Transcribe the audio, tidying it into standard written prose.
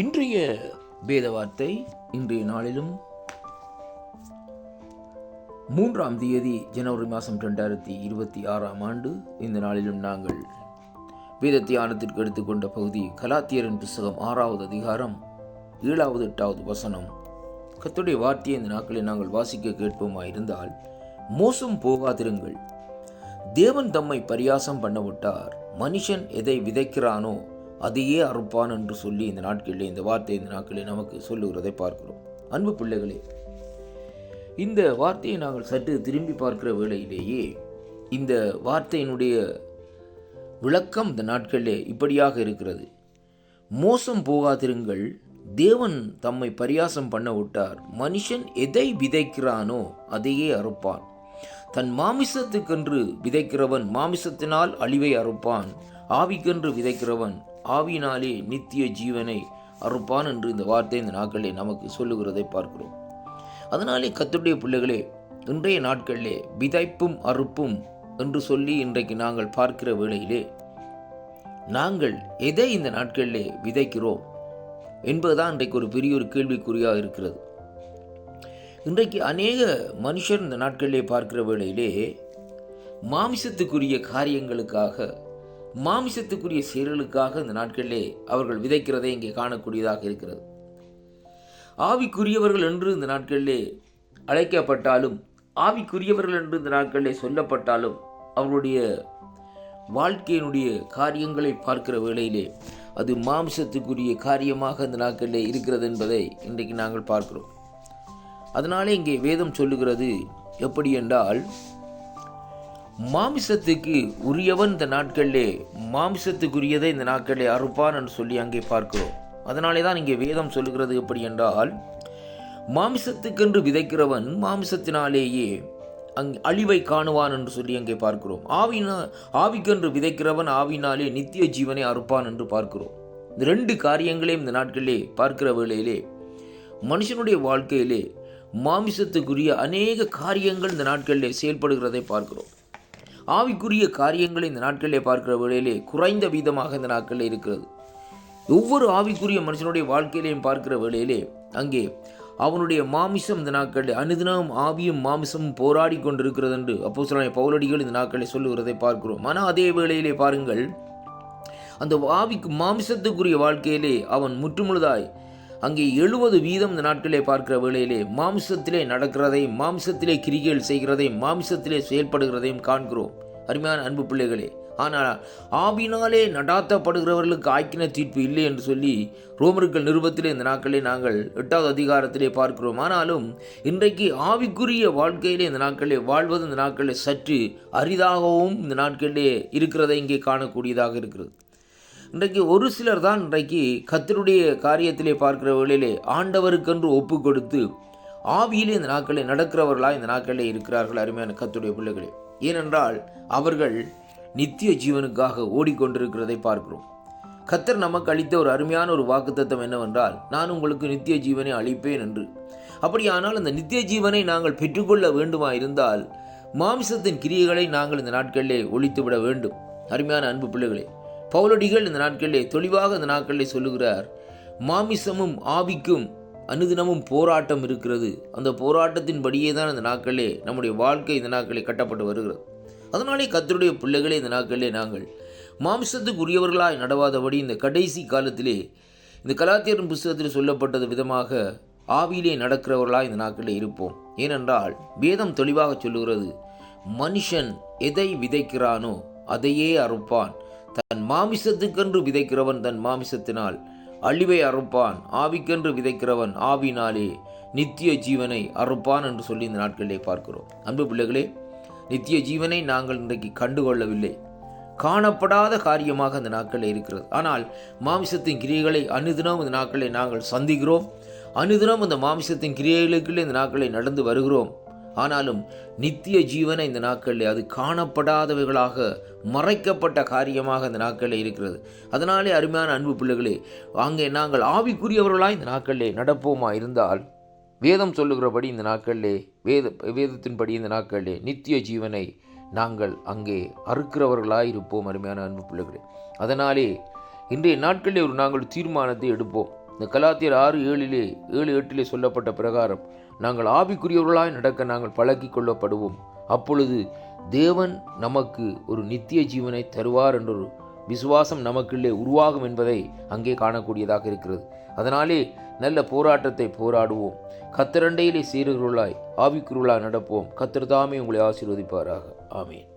இன்றைய வேத வார்த்தை இன்றைய நாளிலும் 3ஆம் தேதி ஜனவரி மாதம் 2026ஆம் ஆண்டு இந்த நாளிலும் நாங்கள் வேத தியானத்திற்கு எடுத்துக்கொண்ட பகுதி கலாத்தியரின் புத்தகம் 6வது அதிகாரம் 7வது 8வது வசனம். கர்த்தருடைய வார்த்தையை இந்த நாட்களில் நாங்கள் வாசிக்க கேட்போமாயிருந்தால், மோசம் போகாதிருங்கள், தேவன் தம்மை பரியாசம் பண்ணவிட்டார், மனுஷன் எதை விதைக்கிறானோ அதையே அறுப்பான் என்று சொல்லி இந்த நாட்களிலே இந்த வார்த்தை இந்த நாட்களில் நமக்கு சொல்லுகிறதை பார்க்கிறோம். அன்பு பிள்ளைகளே, இந்த வார்த்தையை நாங்கள் சற்று திரும்பி பார்க்கிற வேளையிலேயே இந்த வார்த்தையினுடைய விளக்கம் இந்த நாட்களிலே இப்படியாக இருக்கிறது. மோசம் போகாதிருங்கள், தேவன் தம்மை பரியாசம் பண்ண விட்டார், மனுஷன் எதை விதைக்கிறானோ அதையே அறுப்பான். தன் மாமிசத்துக்கென்று விதைக்கிறவன் மாமிசத்தினால் அழிவை அறுப்பான், ஆவிக்கென்று விதைக்கிறவன் ஆவியினாலே நித்திய ஜீவனை அறுப்பான் என்று இந்த வார்த்தை இந்த நாட்களிலே நமக்கு சொல்லுகிறதை பார்க்கிறோம். அதனாலே கர்த்தருடைய பிள்ளைகளே, இன்றைய நாட்களிலே விதைப்பும் அறுப்பும் என்று சொல்லி இன்றைக்கு நாங்கள் பார்க்கிற வேளையிலே நாங்கள் எதை இந்த நாட்களிலே விதைக்கிறோம் என்பதுதான் இன்றைக்கு ஒரு பெரிய ஒரு கேள்விக்குறியாக இருக்கிறது. இன்றைக்கு அநேக மனுஷர் இந்த நாட்களிலே பார்க்கிற வேளையிலே மாமிசத்துக்குரிய காரியங்களுக்காக, மாமிசத்துக்குரிய செயல்களுக்காக இந்த நாட்களிலே அவர்கள் விதைக்கிறதை இங்கே காணக்கூடியதாக இருக்கிறது. ஆவிக்குரியவர்கள் என்று இந்த நாட்களிலே அழைக்கப்பட்டாலும், ஆவிக்குரியவர்கள் என்று இந்த நாட்களிலே சொல்லப்பட்டாலும், அவர்களுடைய வாழ்க்கையினுடைய காரியங்களை பார்க்கிற வேளையிலே அது மாமிசத்துக்குரிய காரியமாக இந்த நாட்களிலே இருக்கிறது என்பதை இன்றைக்கு நாங்கள் பார்க்கிறோம். அதனாலே இங்கே வேதம் சொல்லுகிறது எப்படி என்றால், மாமிசத்துக்கு உரியவன் இந்த நாட்களிலே மாமிசத்துக்குரியதை இந்த நாட்களிலே அறுப்பான் என்று சொல்லி அங்கே பார்க்கிறோம். அதனாலே தான் இங்கே வேதம் சொல்லுகிறது எப்படி என்றால், மாமிசத்துக்கென்று விதைக்கிறவன் மாமிசத்தினாலேயே அழிவை காணுவான் என்று சொல்லி அங்கே பார்க்கிறோம். ஆவிக்கென்று விதைக்கிறவன் ஆவினாலே நித்திய ஜீவனை அறுப்பான் என்று பார்க்கிறோம். இந்த ரெண்டு காரியங்களையும் இந்த நாட்களிலே பார்க்கிற வேளையிலே மனுஷனுடைய வாழ்க்கையிலே மாமிசத்துக்குரிய அநேக காரியங்கள் இந்த நாட்களிலே செயல்படுகிறதை பார்க்கிறோம். ஆவிக்குரிய காரியங்களை இந்த நாட்களிலே பார்க்கிற வேளையிலே குறைந்த வீதமாக இந்த நாட்களில் இருக்கிறது. ஒவ்வொரு ஆவிக்குரிய மனுஷனுடைய வாழ்க்கையிலையும் பார்க்கிற வேளையிலே அங்கே அவனுடைய மாமிசம் இந்த நாட்களில் அனுதினம் ஆவியும் மாமிசமும் போராடி கொண்டிருக்கிறது என்று அப்போஸ்தலனாகிய பவுலடிகள் இந்த நாட்களில் சொல்லுகிறதை பார்க்கிறோம். ஆனால் அதே வேளையிலே பாருங்கள், அந்த ஆவிக்கு மாமிசத்துக்குரிய வாழ்க்கையிலே அவன் முற்றுமுழுதாய் அங்கே 70% இந்த நாட்களிலே பார்க்கிற வேளையிலே மாமிசத்திலே நடக்கிறதையும், மாமிசத்திலே கிரிகைகள் செய்கிறதையும், மாமிசத்திலே செயல்படுகிறதையும் காண்கிறோம். அருமையான அன்பு பிள்ளைகளே, ஆனால் ஆவினாலே நடாத்தப்படுகிறவர்களுக்கு ஆக்கின தீர்ப்பு இல்லை என்று சொல்லி ரோமர்கள் நிருபத்திலே இந்த நாட்களிலே நாங்கள் 8வது அதிகாரத்திலே பார்க்கிறோம். ஆனாலும் இன்றைக்கு ஆவிக்குரிய வாழ்க்கையிலே இந்த நாட்களிலே வாழ்வது இந்த நாட்களிலே சற்று அரிதாகவும் இந்த நாட்களிலே இருக்கிறதை இங்கே காணக்கூடியதாக இருக்கிறது. இன்றைக்கு ஒரு சிலர் தான் இன்றைக்கு கர்த்தருடைய காரியத்திலே பார்க்கிற வேளையிலே ஆண்டவருக்கென்று ஒப்பு கொடுத்து ஆவியிலே இந்த நாட்களில் நடக்கிறவர்களாக இந்த நாட்களிலே இருக்கிறார்கள். அருமையான கர்த்தருடைய பிள்ளைகளே, ஏனென்றால் அவர்கள் நித்திய ஜீவனுக்காக ஓடிக்கொண்டிருக்கிறதை பார்க்கிறோம். கர்த்தர் நமக்கு அளித்த ஒரு அருமையான ஒரு வாக்குத்தத்தம் என்னவென்றால், நான் உங்களுக்கு நித்திய ஜீவனை அளிப்பேன் என்று. அப்படியானால் அந்த நித்திய ஜீவனை நாங்கள் பெற்றுக்கொள்ள வேண்டுமா இருந்தால் மாமிசத்தின் கிரியைகளை நாங்கள் இந்த நாட்களிலே ஒழித்துவிட வேண்டும். அருமையான அன்பு பிள்ளைகளே, பவுலடிகள் இந்த நாட்களிலே தெளிவாக இந்த நாட்களிலே சொல்லுகிறார், மாமிசமும் ஆவிக்கும் அனுதினமும் போராட்டம் இருக்கிறது. அந்த போராட்டத்தின்படியே தான் இந்த நாட்களிலே நம்முடைய வாழ்க்கை இந்த நாட்களிலே கட்டப்பட்டு வருகிறது. அதனாலே கர்த்தருடைய பிள்ளைகளே, இந்த நாட்களிலே நாங்கள் மாமிசத்துக்கு உரியவர்களாய் நடவாதபடி இந்த கடைசி காலத்திலே இந்த கலாத்தியரின் புத்தகத்தில் சொல்லப்பட்டது விதமாக ஆவியிலே நடக்கிறவர்களாய் இந்த நாட்களிலே இருப்போம். ஏனென்றால் வேதம் தெளிவாக சொல்லுகிறது, மனுஷன் எதை விதைக்கிறானோ அதையே அறுப்பான். தன் மாமிசத்துக்கென்று விதைக்கிறவன் தன் மாமிசத்தினால் அழிவை அறுப்பான், ஆவிக்கென்று விதைக்கிறவன் ஆவினாலே நித்திய ஜீவனை அறுப்பான் என்று சொல்லி இந்த நாட்களிலே பார்க்கிறோம். அன்பு பிள்ளைகளே, நித்திய ஜீவனை நாங்கள் இன்றைக்கு கண்டுகொள்ளவில்லை. காணப்படாத காரியமாக இந்த நாட்களில் இருக்கிறது. ஆனால் மாமிசத்தின் கிரியைகளை அனுதினம் இந்த நாட்களில் நாங்கள் சந்திக்கிறோம். அனுதினம் இந்த மாமிசத்தின் கிரியைகளுக்குள்ளே இந்த நாட்களில் நடந்து வருகிறோம். ஆனாலும் நித்திய ஜீவனை இந்த நாட்களில் அது காணப்படாதவைகளாக மறைக்கப்பட்ட காரியமாக இந்த நாட்களில் இருக்கிறது. அதனாலே அருமையான அன்பு பிள்ளைகளே, அங்கே நாங்கள் ஆவிக்குரியவர்களாக இந்த நாட்களில் நடப்போமா இருந்தால் வேதம் சொல்லுகிறபடி இந்த நாட்களிலே வேதத்தின்படி இந்த நாட்களிலே நித்திய ஜீவனை நாங்கள் அங்கே அறுக்கிறவர்களாக இருப்போம். அருமையான அன்பு பிள்ளைகளே, அதனாலே இன்றைய நாட்களில் நாங்கள் தீர்மானத்தை எடுப்போம். இந்த கலாத்தியர் 6:7-8 சொல்லப்பட்ட பிரகாரம் நாங்கள் ஆவிக்குரியவர்களாய் நடக்க நாங்கள் பழக்கி கொள்ளப்படுவோம். அப்பொழுது தேவன் நமக்கு ஒரு நித்திய ஜீவனை தருவார் என்றொரு விசுவாசம் நமக்குள்ளே உருவாகும் என்பதை அங்கே காணக்கூடியதாக இருக்கிறது. அதனாலே நல்ல போராட்டத்தை போராடுவோம். கர்த்தரண்டையிலே சீரர்களாய் ஆவிக்குரியவர்களாய் நடப்போம். கர்த்தர் தாமே உங்களை ஆசீர்வதிப்பாராக. ஆமென்.